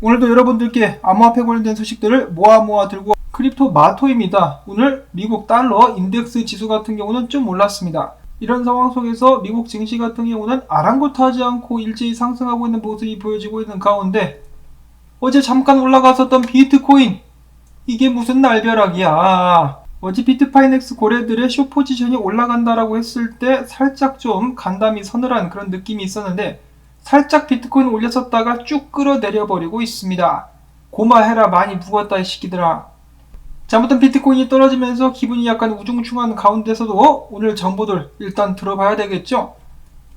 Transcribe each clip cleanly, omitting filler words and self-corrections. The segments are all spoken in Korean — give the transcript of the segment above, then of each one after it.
오늘도 여러분들께 암호화폐 관련된 소식들을 모아 들고 크립토 마토입니다. 오늘 미국 달러 인덱스 지수 같은 경우는 좀 올랐습니다. 이런 상황 속에서 미국 증시 같은 경우는 아랑곳하지 않고 일제히 상승하고 있는 모습이 보여지고 있는 가운데 어제 잠깐 올라갔었던 비트코인, 이게 무슨 날벼락이야. 어제 비트파이넥스 고래들의 숏 포지션이 올라간다라고 했을 때 살짝 좀 간담이 서늘한 그런 느낌이 있었는데 살짝 비트코인 올렸었다가 쭉 끌어내려버리고 있습니다. 고마해라, 많이 묵었다 이 시기들아. 잘못된 비트코인이 떨어지면서 기분이 약간 우중충한 가운데서도 오늘 정보들 일단 들어봐야 되겠죠.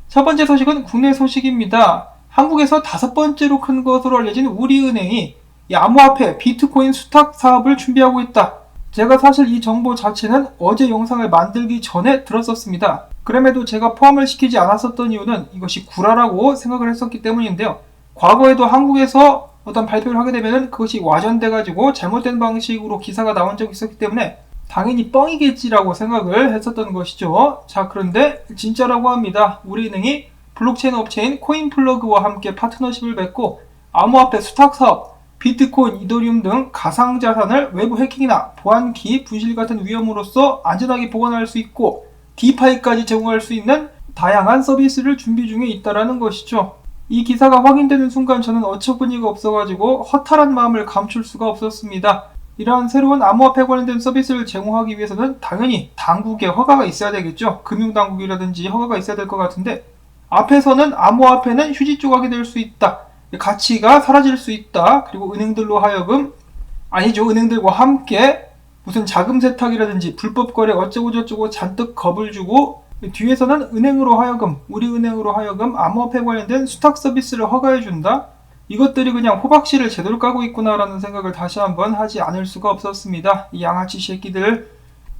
첫 번째 소식은 국내 소식입니다. 한국에서 5번째로 큰 것으로 알려진 우리은행이 이 암호화폐 비트코인 수탁 사업을 준비하고 있다. 제가 사실 이 정보 자체는 어제 영상을 만들기 전에 들었었습니다. 그럼에도 제가 포함을 시키지 않았었던 이유는 이것이 구라라고 생각을 했었기 때문인데요. 과거에도 한국에서 어떤 발표를 하게 되면 그것이 와전돼가지고 잘못된 방식으로 기사가 나온 적이 있었기 때문에 당연히 뻥이겠지라고 생각을 했었던 것이죠. 자, 그런데 진짜라고 합니다. 우리은행이 블록체인 업체인 코인플러그와 함께 파트너십을 맺고 암호화폐 수탁 사업, 비트코인, 이더리움 등 가상자산을 외부 해킹이나 보안키, 분실 같은 위험으로써 안전하게 보관할 수 있고 디파이까지 제공할 수 있는 다양한 서비스를 준비 중에 있다는 것이죠. 이 기사가 확인되는 순간 저는 어처구니가 없어가지고 허탈한 마음을 감출 수가 없었습니다. 이러한 새로운 암호화폐 관련된 서비스를 제공하기 위해서는 당연히 당국의 허가가 있어야 되겠죠. 금융당국이라든지 허가가 있어야 될 것 같은데 앞에서는 암호화폐는 휴지 조각이 될 수 있다. 가치가 사라질 수 있다. 그리고 은행들로 하여금, 아니죠, 은행들과 함께 무슨 자금 세탁이라든지 불법 거래 어쩌고저쩌고 잔뜩 겁을 주고 뒤에서는 은행으로 하여금, 우리은행으로 하여금 암호화폐 관련된 수탁 서비스를 허가해준다. 이것들이 그냥 호박씨를 제대로 까고 있구나라는 생각을 다시 한번 하지 않을 수가 없었습니다. 이 양아치 새끼들.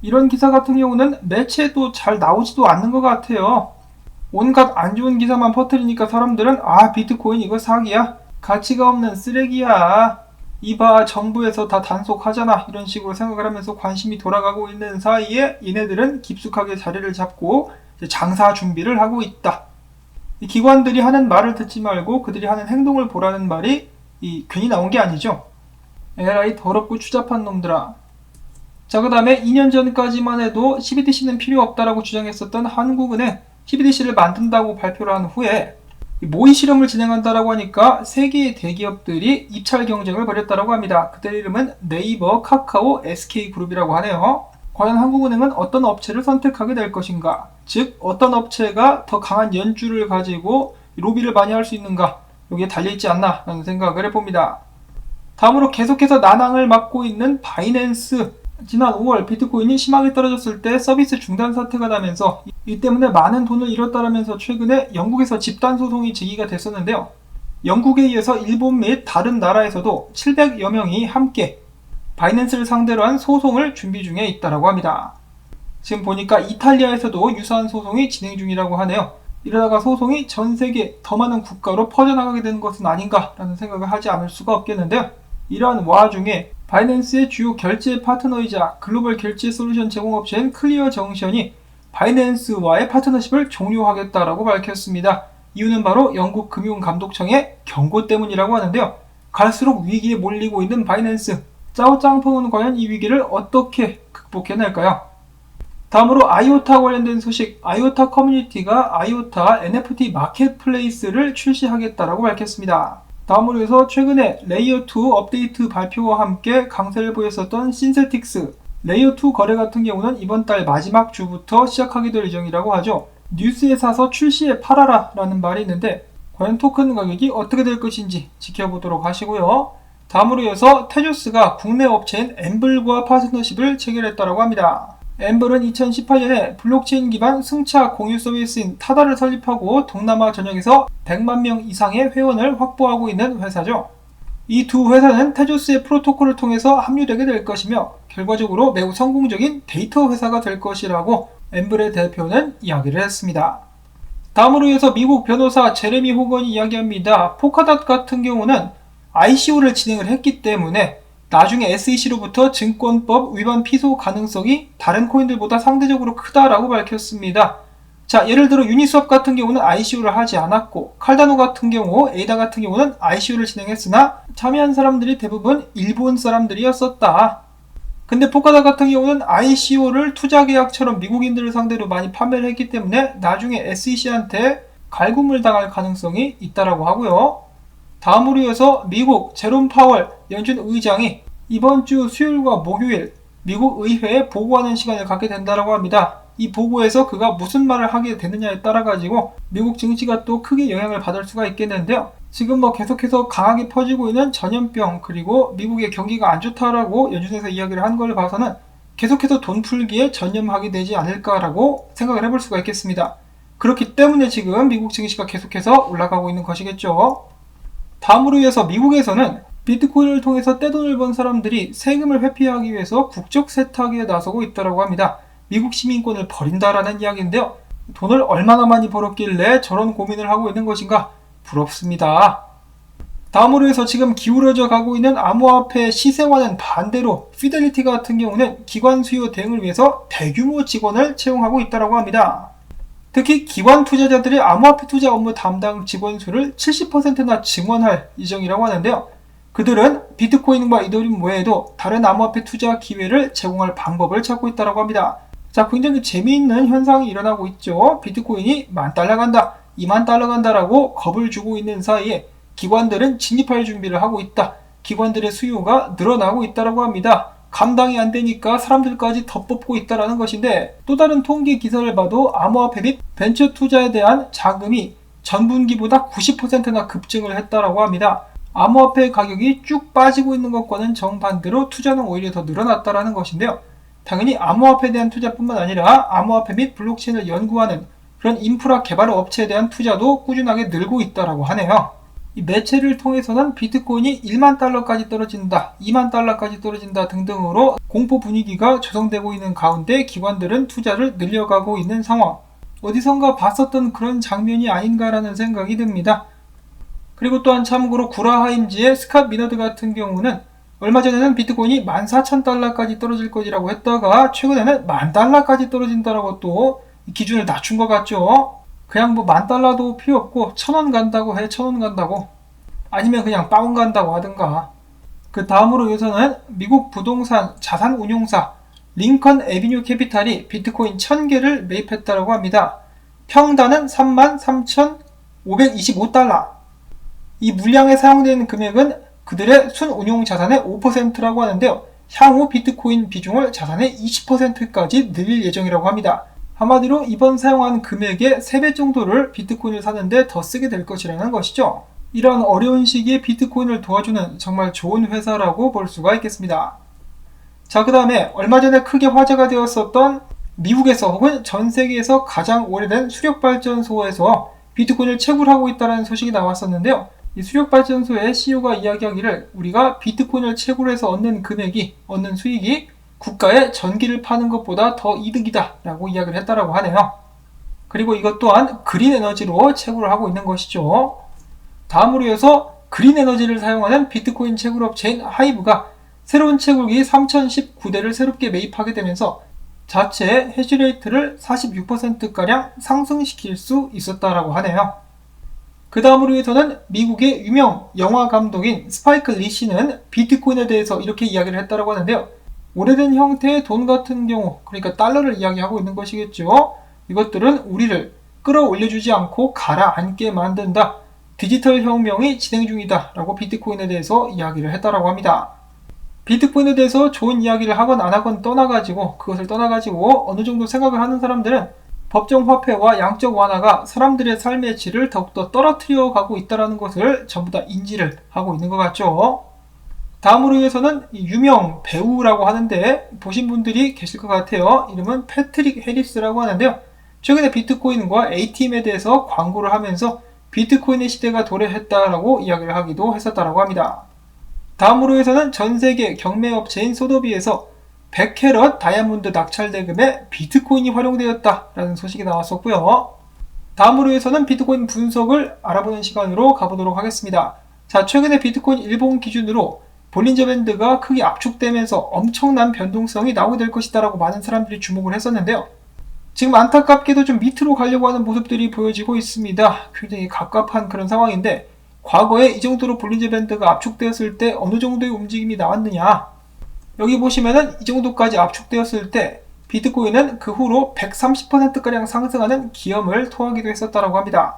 이런 기사 같은 경우는 매체도 잘 나오지도 않는 것 같아요. 온갖 안 좋은 기사만 퍼뜨리니까 사람들은 비트코인 이거 사기야, 가치가 없는 쓰레기야, 이봐 정부에서 다 단속하잖아, 이런 식으로 생각을 하면서 관심이 돌아가고 있는 사이에 얘네들은 깊숙하게 자리를 잡고 장사 준비를 하고 있다. 이 기관들이 하는 말을 듣지 말고 그들이 하는 행동을 보라는 말이 괜히 나온 게 아니죠. 에라이 더럽고 추잡한 놈들아. 자, 그 다음에 2년 전까지만 해도 CBDC는 필요 없다라고 주장했었던 한국은행 CBDC를 만든다고 발표를 한 후에 모의 실험을 진행한다라고 하니까 3개의 대기업들이 입찰 경쟁을 벌였다라고 합니다. 그들 이름은 네이버, 카카오, SK그룹이라고 하네요. 과연 한국은행은 어떤 업체를 선택하게 될 것인가? 즉 어떤 업체가 더 강한 연주를 가지고 로비를 많이 할 수 있는가? 여기에 달려있지 않나 라는 생각을 해봅니다. 다음으로 계속해서 난항을 맡고 있는 바이낸스. 지난 5월 비트코인이 심하게 떨어졌을 때 서비스 중단 사태가 나면서 이 때문에 많은 돈을 잃었다라면서 최근에 영국에서 집단 소송이 제기가 됐었는데요. 영국에 이어서 일본 및 다른 나라에서도 700여 명이 함께 바이낸스를 상대로 한 소송을 준비 중에 있다고 합니다. 지금 보니까 이탈리아에서도 유사한 소송이 진행 중이라고 하네요. 이러다가 소송이 전 세계 더 많은 국가로 퍼져나가게 되는 것은 아닌가라는 생각을 하지 않을 수가 없겠는데요. 이러한 와중에 바이낸스의 주요 결제 파트너이자 글로벌 결제 솔루션 제공업체인 클리어 정션이 바이낸스와의 파트너십을 종료하겠다라고 밝혔습니다. 이유는 바로 영국 금융감독청의 경고 때문이라고 하는데요. 갈수록 위기에 몰리고 있는 바이낸스. 짜오짱펑은 과연 이 위기를 어떻게 극복해낼까요? 다음으로 아이오타 관련된 소식. 아이오타 커뮤니티가 아이오타 NFT 마켓플레이스를 출시하겠다라고 밝혔습니다. 다음으로 해서 최근에 레이어2 업데이트 발표와 함께 강세를 보였었던 신세틱스, 레이어2 거래 같은 경우는 이번 달 마지막 주부터 시작하게 될 예정이라고 하죠. 뉴스에 사서 출시에 팔아라 라는 말이 있는데 과연 토큰 가격이 어떻게 될 것인지 지켜보도록 하시고요. 다음으로 이어서 테조스가 국내 업체인 엠블과 파트너십을 체결했다고 합니다. 엠블은 2018년에 블록체인 기반 승차 공유 서비스인 타다를 설립하고 동남아 전역에서 100만 명 이상의 회원을 확보하고 있는 회사죠. 이 두 회사는 테조스의 프로토콜을 통해서 합류되게 될 것이며 결과적으로 매우 성공적인 데이터 회사가 될 것이라고 엠블의 대표는 이야기를 했습니다. 다음으로 해서 미국 변호사 제레미 호건이 이야기합니다. 포카닷 같은 경우는 ICO를 진행을 했기 때문에 나중에 SEC로부터 증권법 위반 피소 가능성이 다른 코인들보다 상대적으로 크다라고 밝혔습니다. 자, 예를 들어 유니스왑 같은 경우는 ICO를 하지 않았고, 칼다노 같은 경우, 에이다 같은 경우는 ICO를 진행했으나 참여한 사람들이 대부분 일본 사람들이었었다. 근데 포카다 같은 경우는 ICO를 투자계약처럼 미국인들을 상대로 많이 판매를 했기 때문에 나중에 SEC한테 갈굼을 당할 가능성이 있다라고 하고요. 다음으로 이어서 미국 제롬 파월 연준 의장이 이번 주 수요일과 목요일 미국 의회에 보고하는 시간을 갖게 된다라고 합니다. 이 보고에서 그가 무슨 말을 하게 되느냐에 따라 가지고 미국 증시가 또 크게 영향을 받을 수가 있겠는데요. 지금 계속해서 강하게 퍼지고 있는 전염병, 그리고 미국의 경기가 안 좋다라고 연준에서 이야기를 한 걸 봐서는 계속해서 돈 풀기에 전념하게 되지 않을까라고 생각을 해볼 수가 있겠습니다. 그렇기 때문에 지금 미국 증시가 계속해서 올라가고 있는 것이겠죠. 다음으로 이어서 미국에서는 비트코인을 통해서 떼돈을 번 사람들이 세금을 회피하기 위해서 국적 세탁에 나서고 있다고 합니다. 미국 시민권을 버린다라는 이야기인데요. 돈을 얼마나 많이 벌었길래 저런 고민을 하고 있는 것인가? 부럽습니다. 다음으로 해서 지금 기울어져 가고 있는 암호화폐 시세와는 반대로 피델리티 같은 경우는 기관 수요 대응을 위해서 대규모 직원을 채용하고 있다고 합니다. 특히 기관 투자자들이 암호화폐 투자 업무 담당 직원 수를 70%나 증원할 예정이라고 하는데요. 그들은 비트코인과 이더리움 외에도 다른 암호화폐 투자 기회를 제공할 방법을 찾고 있다고 합니다. 자, 굉장히 재미있는 현상이 일어나고 있죠. 비트코인이 $10,000 간다, $20,000 간다라고 겁을 주고 있는 사이에 기관들은 진입할 준비를 하고 있다. 기관들의 수요가 늘어나고 있다고 합니다. 감당이 안 되니까 사람들까지 더 뽑고 있다는 것인데, 또 다른 통계 기사를 봐도 암호화폐 및 벤처 투자에 대한 자금이 전분기보다 90%나 급증을 했다고 합니다. 암호화폐 가격이 쭉 빠지고 있는 것과는 정반대로 투자는 오히려 더 늘어났다는 것인데요. 당연히 암호화폐에 대한 투자뿐만 아니라 암호화폐 및 블록체인을 연구하는 그런 인프라 개발 업체에 대한 투자도 꾸준하게 늘고 있다고 하네요. 이 매체를 통해서는 비트코인이 $10,000까지 떨어진다, $20,000까지 떨어진다 등등으로 공포 분위기가 조성되고 있는 가운데 기관들은 투자를 늘려가고 있는 상황. 어디선가 봤었던 그런 장면이 아닌가라는 생각이 듭니다. 그리고 또한 참고로 구라하임즈의 스캇 미너드 같은 경우는 얼마 전에는 비트코인이 $14,000까지 떨어질 것이라고 했다가 최근에는 $10,000까지 떨어진다라고 또 기준을 낮춘 것 같죠. 그냥 $10,000도 필요 없고 1,000원 간다고 해. 1,000원 간다고. 아니면 그냥 파운 간다고 하든가. 그 다음으로 여기서는 미국 부동산 자산 운용사 링컨 애비뉴 캐피탈이 비트코인 1,000개를 매입했다고 합니다. 평단은 $33,525. 이 물량에 사용되는 금액은 그들의 순운용 자산의 5%라고 하는데요. 향후 비트코인 비중을 자산의 20%까지 늘릴 예정이라고 합니다. 한마디로 이번 사용한 금액의 3배 정도를 비트코인을 사는데 더 쓰게 될 것이라는 것이죠. 이런 어려운 시기에 비트코인을 도와주는 정말 좋은 회사라고 볼 수가 있겠습니다. 자, 그 다음에 얼마 전에 크게 화제가 되었었던 미국에서 혹은 전 세계에서 가장 오래된 수력발전소에서 비트코인을 채굴하고 있다는 소식이 나왔었는데요. 이 수력발전소의 CEO가 이야기하기를 우리가 비트코인을 채굴해서 얻는 금액이, 얻는 수익이 국가에 전기를 파는 것보다 더 이득이다 라고 이야기를 했다라고 하네요. 그리고 이것 또한 그린 에너지로 채굴을 하고 있는 것이죠. 다음으로 이어서 그린 에너지를 사용하는 비트코인 채굴 업체인 하이브가 새로운 채굴기 3019대를 새롭게 매입하게 되면서 자체 해시레이트를 46%가량 상승시킬 수 있었다라고 하네요. 그 다음으로 해서는 미국의 유명 영화 감독인 스파이크 리 씨는 비트코인에 대해서 이렇게 이야기를 했다고 하는데요. 오래된 형태의 돈 같은 경우, 그러니까 달러를 이야기하고 있는 것이겠죠. 이것들은 우리를 끌어올려주지 않고 가라앉게 만든다. 디지털 혁명이 진행 중이다 라고 비트코인에 대해서 이야기를 했다고 합니다. 비트코인에 대해서 좋은 이야기를 하건 안 하건 그것을 떠나가지고 어느 정도 생각을 하는 사람들은 법정 화폐와 양적 완화가 사람들의 삶의 질을 더욱더 떨어뜨려 가고 있다는 것을 전부 다 인지를 하고 있는 것 같죠. 다음으로 위해서는 유명 배우라고 하는데 보신 분들이 계실 것 같아요. 이름은 패트릭 해리스라고 하는데요. 최근에 비트코인과 ATM에 대해서 광고를 하면서 비트코인의 시대가 도래했다라고 이야기를 하기도 했었다고 합니다. 다음으로 해서는 전세계 경매업체인 소더비에서 100캐럿 다이아몬드 낙찰 대금에 비트코인이 활용되었다라는 소식이 나왔었고요. 다음으로 해서는 비트코인 분석을 알아보는 시간으로 가보도록 하겠습니다. 자, 최근에 비트코인 일본 기준으로 볼린저 밴드가 크게 압축되면서 엄청난 변동성이 나오게 될 것이다 라고 많은 사람들이 주목을 했었는데요. 지금 안타깝게도 좀 밑으로 가려고 하는 모습들이 보여지고 있습니다. 굉장히 갑갑한 그런 상황인데 과거에 이 정도로 볼린저 밴드가 압축되었을 때 어느 정도의 움직임이 나왔느냐, 여기 보시면은 이 정도까지 압축되었을 때 비트코인은 그 후로 130%가량 상승하는 기염을 토하기도 했었다고 합니다.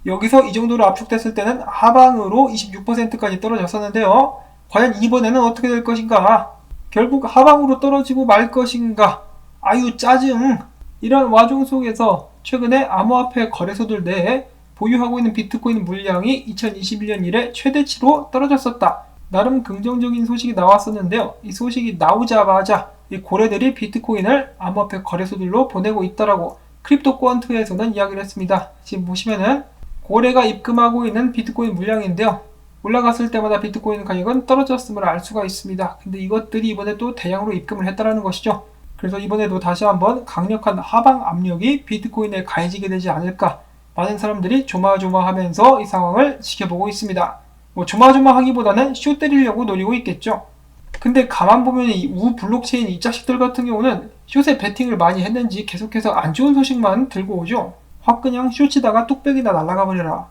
여기서 이 정도로 압축됐을 때는 하방으로 26%까지 떨어졌었는데요. 과연 이번에는 어떻게 될 것인가? 결국 하방으로 떨어지고 말 것인가? 아유 짜증! 이런 와중 속에서 최근에 암호화폐 거래소들 내에 보유하고 있는 비트코인 물량이 2021년 이래 최대치로 떨어졌었다. 나름 긍정적인 소식이 나왔었는데요. 이 소식이 나오자마자 이 고래들이 비트코인을 암호화폐 거래소들로 보내고 있다라고 크립토 퀀트에서는 이야기를 했습니다. 지금 보시면은 고래가 입금하고 있는 비트코인 물량인데요. 올라갔을 때마다 비트코인 가격은 떨어졌음을 알 수가 있습니다. 근데 이것들이 이번에 또 대량으로 입금을 했다는 것이죠. 그래서 이번에도 다시 한번 강력한 하방 압력이 비트코인에 가해지게 되지 않을까, 많은 사람들이 조마조마하면서 이 상황을 지켜보고 있습니다. 조마조마하기보다는 쇼 때리려고 노리고 있겠죠. 근데 가만 보면 이 우 블록체인 이 자식들 같은 경우는 숏에 베팅을 많이 했는지 계속해서 안 좋은 소식만 들고 오죠. 확 그냥 숏 치다가 뚝배기나 날아가 버려라.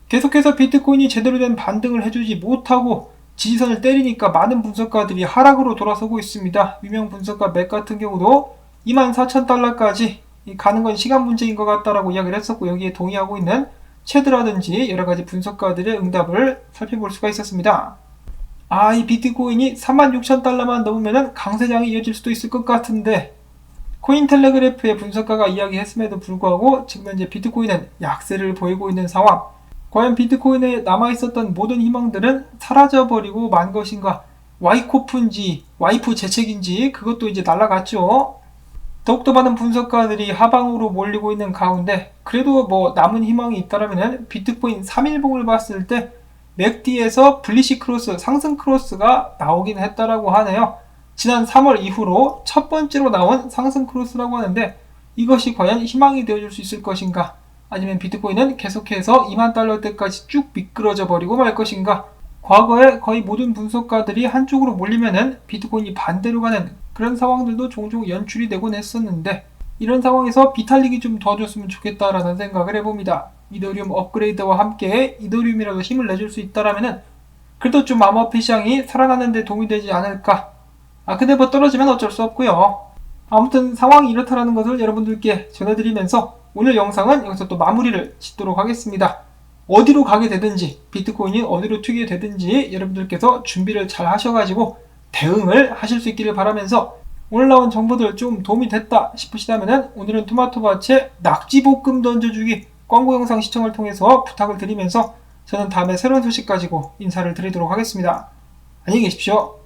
계속해서 비트코인이 제대로 된 반등을 해주지 못하고 지지선을 때리니까 많은 분석가들이 하락으로 돌아서고 있습니다. 유명 분석가 맥 같은 경우도 24,000달러까지 가는 건 시간 문제인 것 같다라고 이야기를 했었고, 여기에 동의하고 있는 체드라든지 여러가지 분석가들의 응답을 살펴볼 수가 있었습니다. 이 비트코인이 36,000달러만 넘으면 강세장이 이어질 수도 있을 것 같은데, 코인텔레그래프의 분석가가 이야기했음에도 불구하고 지금 현재 비트코인은 약세를 보이고 있는 상황. 과연 비트코인에 남아있었던 모든 희망들은 사라져버리고 만 것인가? 와이코프인지 와이프 재책인지 그것도 이제 날아갔죠. 더욱더 많은 분석가들이 하방으로 몰리고 있는 가운데 그래도 남은 희망이 있다라면 비트코인 3일봉을 봤을 때 맥디에서 블리시 크로스, 상승 크로스가 나오긴 했다라고 하네요. 지난 3월 이후로 첫 번째로 나온 상승 크로스라고 하는데 이것이 과연 희망이 되어줄 수 있을 것인가? 아니면 비트코인은 계속해서 2만 달러대까지 쭉 미끄러져 버리고 말 것인가? 과거에 거의 모든 분석가들이 한쪽으로 몰리면은 비트코인이 반대로 가는 그런 상황들도 종종 연출이 되곤 했었는데, 이런 상황에서 비탈릭이 좀 도와줬으면 좋겠다라는 생각을 해봅니다. 이더리움 업그레이드와 함께 이더리움이라도 힘을 내줄 수 있다라면은 그래도 좀 암호화폐 시장이 살아나는 데 도움이 되지 않을까. 근데 떨어지면 어쩔 수 없고요. 아무튼 상황이 이렇다라는 것을 여러분들께 전해드리면서 오늘 영상은 여기서 또 마무리를 짓도록 하겠습니다. 어디로 가게 되든지, 비트코인이 어디로 튀게 되든지 여러분들께서 준비를 잘 하셔가지고 대응을 하실 수 있기를 바라면서, 오늘 나온 정보들 좀 도움이 됐다 싶으시다면 오늘은 토마토밭에 낙지볶음 던져주기 광고 영상 시청을 통해서 부탁을 드리면서 저는 다음에 새로운 소식 가지고 인사를 드리도록 하겠습니다. 안녕히 계십시오.